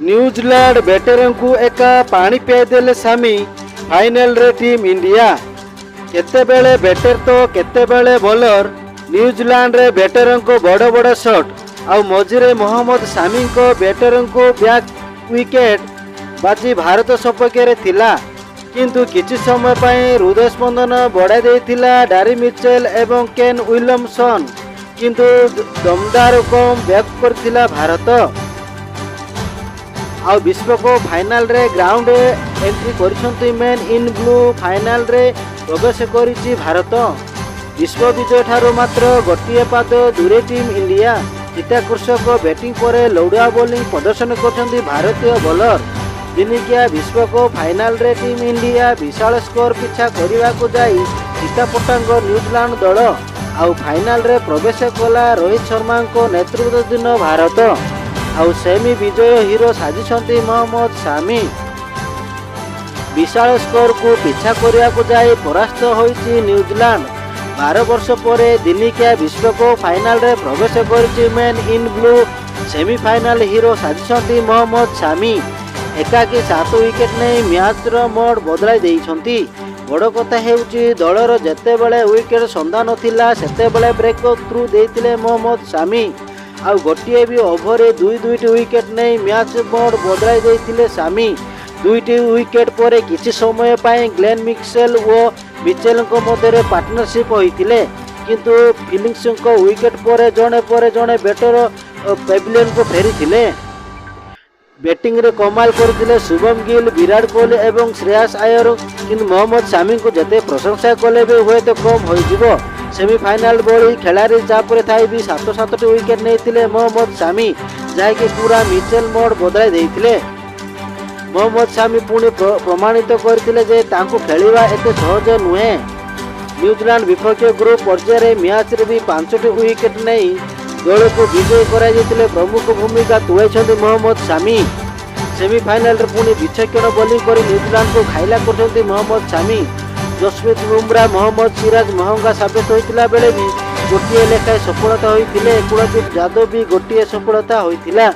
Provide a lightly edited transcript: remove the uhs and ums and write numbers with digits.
New Zealand बैटरन को एका पानी पियादेले सामी फाइनल रे टीम इंडिया केतेबेले बैटर तो केतेबेले बॉलर न्यूजीलैंड रे बैटरन को बड़ बड़ शॉट आउ मझिरे मोहम्मद सामी को बैटरन को बैक विकेट बाजी भारत सपक्ष रे थिला किंतु किछि समय पई हृदय स्पंदन बढ़ाई देथिला डारी मिचेल एवं केन विलियमसन किंतु दमदार कम बैक करथिला भारत आउ विश्वकप फाइनल रे ग्राउंड एंट्री करिसंती मेन इन ब्लू फाइनल रे प्रवेश करिछि भारत विश्व विजय ठारो मात्र गोटिए पाद दूरे टीम इंडिया चिता कृषक बैटिंग पर लौड़ा बोलिंग प्रदर्शन करछंती भारतीय बॉलर दिनिकिया विश्वकप फाइनल रे टीम इंडिया विशाल स्कोर पिछा करने को जाई चितापटांग न्यूजीलैंड दल आउ फाइनल रे प्रवेश कला रोहित शर्मा को नेतृत्वाधीन भारत आउ सेमी विजय हीरो साजिशंती मोहम्मद सामी विशाल स्कोर को पिछा करने को जाई परास्त होईची न्यूजीलैंड 12 वर्ष पर दिनिकिया विश्वकप फाइनल रे प्रवेश करिछि men in blue semifinal hero साजिशंती मोहम्मद सामी एकाकी 7 विकेट नहीं मैच रो मोड बदलाई देइछंती बड़ कथा हेउची दलर जेते बेले विकेट संधा नथिला सेते बेले ब्रेक थ्रू देइतिले मोहम्मद सामी आउ गोटिए भी ओभर दुईटी विकेट नहीं मैच मोड बदलाई देइतिले सामी दुईटी विकेट पर किछि समय पाए ग्लेन मिक्सेल और मिचेल को मध्य पार्टनरशिप होइतिले किंतु फिलिंग्स को विकेट पर जणे बैटर पेविलियन को फेरी थिले बैटिंग रे कमाल करथिले शुभम गिल विराट कोहली एवं श्रेयस अय्यर किंतु मोहम्मद सामी को जते प्रशंसा कले भी हुए तो कम होइजिवो सेमीफाइनल बड़ी खेलारी चाप रे थाई भी 7-7 विकेट नेथिले मोहम्मद सामी जाय कि पूरा मिचेल मोड बदलाई देइथिले मोहम्मद सामी पुणी प्रमाणित करथिले जे तांको खेलिबा एते सहज नुहे न्यूजीलैंड विपक्ष ग्रुप पर्याय मैच रे भी 5टी विकेट नहीं दल को विजय कराइले प्रमुख भूमिका तुलाई मोहम्मद सामी सेमीफाइनल रे पुणी विचक्षण बोलिंग कर न्यूजीलैंड को खाइला करछंती मोहम्मद सामी जसप्रीत बुमराह मोहम्मद सिराज महंगा साबित होइतिला बेले भी गोटिए लेखाए सफलता होइतिले कुलदीप यादव भी गोटिए सफलता होइतिला।